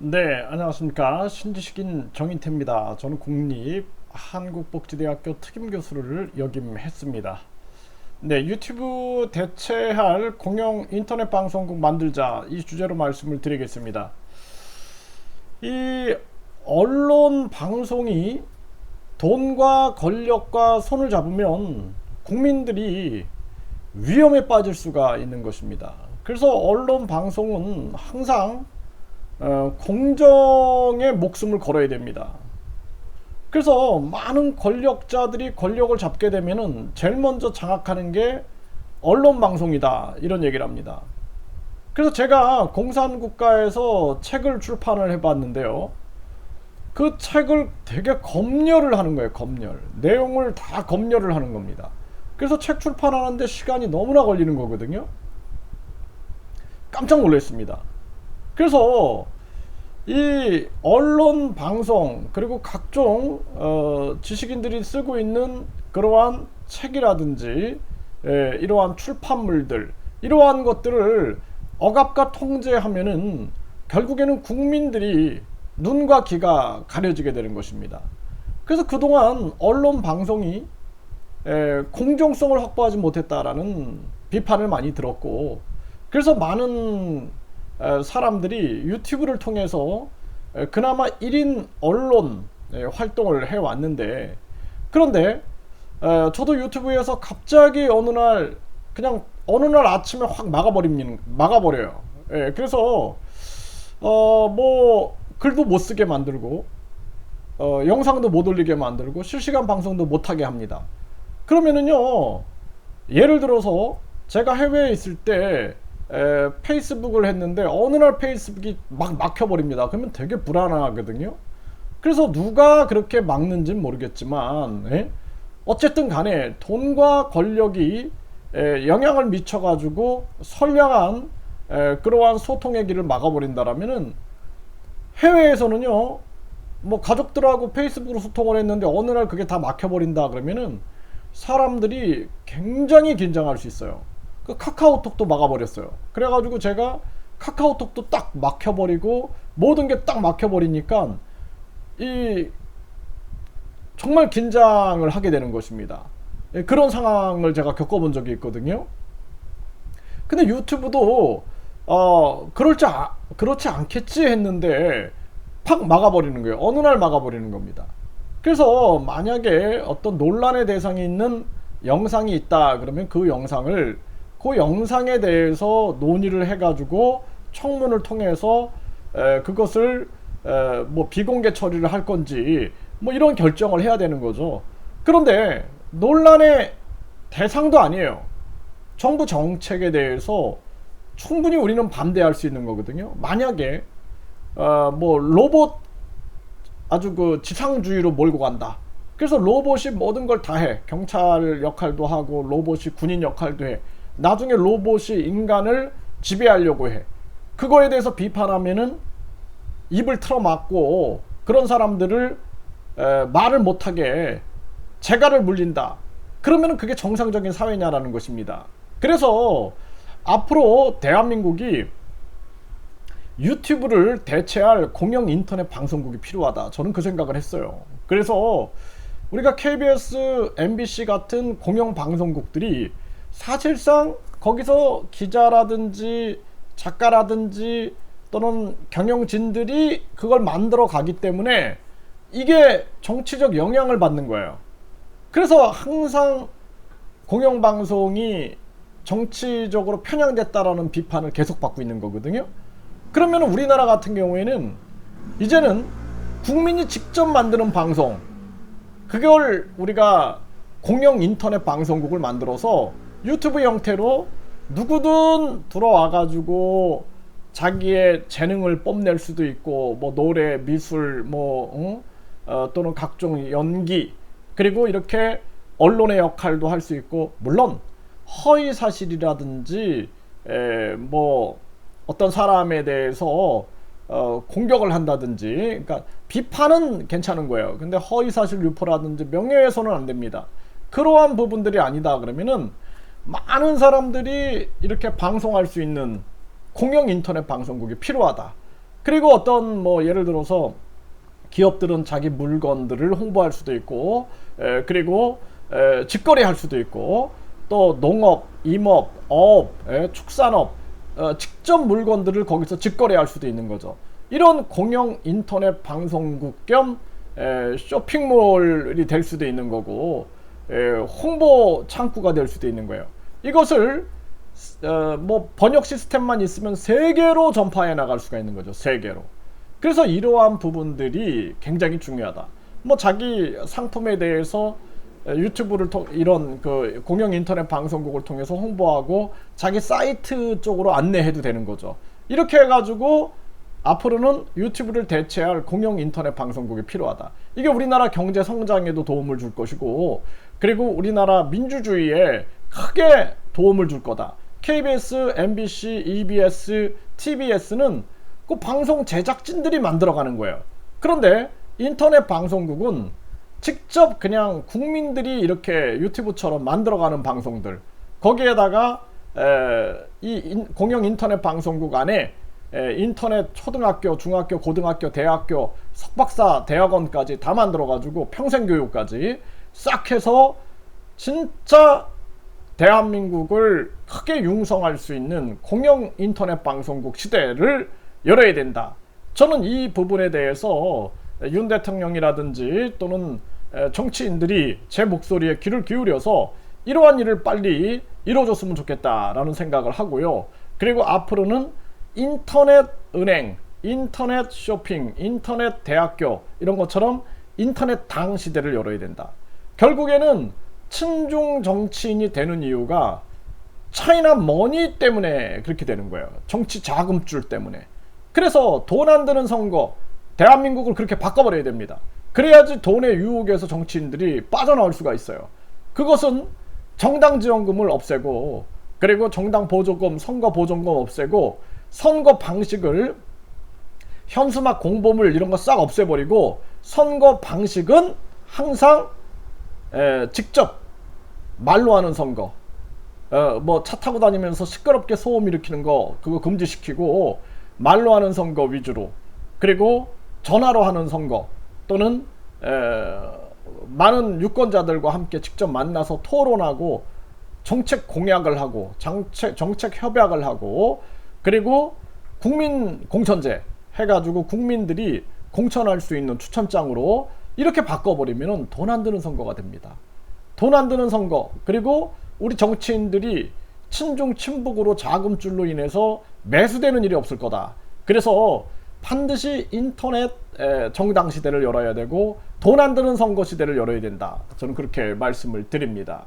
네, 안녕하십니까. 신지식인 정인태입니다. 저는 국립한국복지대학교 특임교수를 역임했습니다. 네, 유튜브 대체할 공영 인터넷 방송국 만들자, 이 주제로 말씀을 드리겠습니다. 이 언론 방송이 돈과 권력과 손을 잡으면 국민들이 위험에 빠질 수가 있는 것입니다. 그래서 언론 방송은 항상 공정의 목숨을 걸어야 됩니다. 그래서 많은 권력자들이 권력을 잡게 되면은 제일 먼저 장악하는 게 언론 방송이다, 이런 얘기를 합니다. 그래서 제가 공산국가에서 책을 출판을 해봤는데요, 그 책을 되게 검열을 하는 거예요. 검열, 내용을 다 검열을 하는 겁니다. 그래서 책 출판하는데 시간이 너무나 걸리는 거거든요. 깜짝 놀랐습니다. 그래서 이 언론 방송, 그리고 각종 지식인들이 쓰고 있는 그러한 책이라든지 이러한 출판물들, 이러한 것들을 억압과 통제하면은 결국에는 국민들이 눈과 귀가 가려지게 되는 것입니다. 그래서 그동안 언론 방송이 공정성을 확보하지 못했다라는 비판을 많이 들었고, 그래서 많은 사람들이 유튜브를 통해서 그나마 1인 언론 활동을 해왔는데, 그런데 저도 유튜브에서 갑자기 어느 날 아침에 확 막아버려요. 그래서 뭐 글도 못 쓰게 만들고, 영상도 못 올리게 만들고, 실시간 방송도 못하게 합니다. 그러면은요, 예를 들어서 제가 해외에 있을 때 페이스북을 했는데 어느 날 페이스북이 막 막혀버립니다. 그러면 되게 불안하거든요. 그래서 누가 그렇게 막는지는 모르겠지만, 어쨌든 간에 돈과 권력이 영향을 미쳐가지고 선량한 그러한 소통의 길을 막아버린다라면은, 해외에서는요, 뭐 가족들하고 페이스북으로 소통을 했는데 어느 날 그게 다 막혀버린다 그러면은 사람들이 굉장히 긴장할 수 있어요. 그 카카오톡도 막아버렸어요. 그래가지고 제가 카카오톡도 딱 막혀버리고, 모든 게 딱 막혀버리니까 이 정말 긴장을 하게 되는 것입니다. 그런 상황을 제가 겪어본 적이 있거든요. 근데 유튜브도 그렇지 않겠지 했는데 팍 막아버리는 거예요. 어느 날 막아버리는 겁니다. 그래서 만약에 어떤 논란의 대상이 있는 영상이 있다 그러면 그 영상에 대해서 논의를 해가지고 청문을 통해서 그것을 뭐 비공개 처리를 할 건지 뭐 이런 결정을 해야 되는 거죠. 그런데 논란의 대상도 아니에요. 정부 정책에 대해서 충분히 우리는 반대할 수 있는 거거든요. 만약에 뭐 로봇 아주 그 지상주의로 몰고 간다. 그래서 로봇이 모든 걸 다 해. 경찰 역할도 하고 로봇이 군인 역할도 해. 나중에 로봇이 인간을 지배하려고 해. 그거에 대해서 비판하면은 입을 틀어막고 그런 사람들을 말을 못하게 재갈을 물린다. 그러면 그게 정상적인 사회냐라는 것입니다. 그래서 앞으로 대한민국이 유튜브를 대체할 공영 인터넷 방송국이 필요하다, 저는 그 생각을 했어요. 그래서 우리가 KBS, MBC 같은 공영 방송국들이 사실상 거기서 기자라든지 작가라든지 또는 경영진들이 그걸 만들어 가기 때문에 이게 정치적 영향을 받는 거예요. 그래서 항상 공영방송이 정치적으로 편향됐다라는 비판을 계속 받고 있는 거거든요. 그러면 우리나라 같은 경우에는 이제는 국민이 직접 만드는 방송, 그걸 우리가 공영 인터넷 방송국을 만들어서 유튜브 형태로 누구든 들어와가지고 자기의 재능을 뽐낼 수도 있고, 뭐 노래, 미술, 또는 각종 연기, 그리고 이렇게 언론의 역할도 할 수 있고, 물론 허위 사실이라든지 뭐 어떤 사람에 대해서 공격을 한다든지, 그러니까 비판은 괜찮은 거예요. 근데 허위사실 유포라든지 명예훼손은 안 됩니다. 그러한 부분들이 아니다 그러면은 많은 사람들이 이렇게 방송할 수 있는 공영 인터넷 방송국이 필요하다. 그리고 어떤 뭐 예를 들어서 기업들은 자기 물건들을 홍보할 수도 있고, 그리고 직거래할 수도 있고, 또 농업, 임업, 어업, 축산업, 직접 물건들을 거기서 직거래할 수도 있는 거죠. 이런 공영 인터넷 방송국 겸 쇼핑몰이 될 수도 있는 거고, 홍보 창구가 될 수도 있는 거예요. 이것을 뭐 번역 시스템만 있으면 세계로 전파해 나갈 수가 있는 거죠. 세계로. 그래서 이러한 부분들이 굉장히 중요하다. 뭐 자기 상품에 대해서 유튜브를 이런 그 공영 인터넷 방송국을 통해서 홍보하고 자기 사이트 쪽으로 안내해도 되는 거죠. 이렇게 해가지고 앞으로는 유튜브를 대체할 공영 인터넷 방송국이 필요하다. 이게 우리나라 경제 성장에도 도움을 줄 것이고, 그리고 우리나라 민주주의에 크게 도움을 줄 거다. KBS, MBC, EBS, TBS는 그 방송 제작진들이 만들어가는 거예요. 그런데 인터넷 방송국은 직접 그냥 국민들이 이렇게 유튜브처럼 만들어가는 방송들, 거기에다가 공영 인터넷 방송국 안에 인터넷 초등학교, 중학교, 고등학교, 대학교, 석박사 대학원까지 다 만들어가지고 평생교육까지 싹 해서 진짜 대한민국을 크게 융성할 수 있는 공영 인터넷 방송국 시대를 열어야 된다. 저는 이 부분에 대해서 윤 대통령이라든지 또는 정치인들이 제 목소리에 귀를 기울여서 이러한 일을 빨리 이루어졌으면 좋겠다라는 생각을 하고요. 그리고 앞으로는 인터넷 은행, 인터넷 쇼핑, 인터넷 대학교 이런 것처럼 인터넷 당 시대를 열어야 된다. 결국에는 친중 정치인이 되는 이유가 차이나 머니 때문에 그렇게 되는 거예요. 정치 자금줄 때문에. 그래서 돈 안 드는 선거, 대한민국을 그렇게 바꿔버려야 됩니다. 그래야지 돈의 유혹에서 정치인들이 빠져나올 수가 있어요. 그것은 정당 지원금을 없애고, 그리고 정당 보조금, 선거 보조금 없애고, 선거 방식을 현수막 공보물 이런 거 싹 없애버리고, 선거 방식은 항상 직접 말로 하는 선거, 뭐 차 타고 다니면서 시끄럽게 소음 일으키는 거 그거 금지시키고 말로 하는 선거 위주로, 그리고 전화로 하는 선거, 또는 많은 유권자들과 함께 직접 만나서 토론하고 정책 공약을 하고 정책 협약을 하고, 그리고 국민 공천제 해가지고 국민들이 공천할 수 있는 추천장으로 이렇게 바꿔버리면 돈 안 드는 선거가 됩니다. 돈 안 드는 선거, 그리고 우리 정치인들이 친중 친북으로 자금줄로 인해서 매수되는 일이 없을 거다. 그래서 반드시 인터넷 정당 시대를 열어야 되고 돈 안 드는 선거 시대를 열어야 된다. 저는 그렇게 말씀을 드립니다.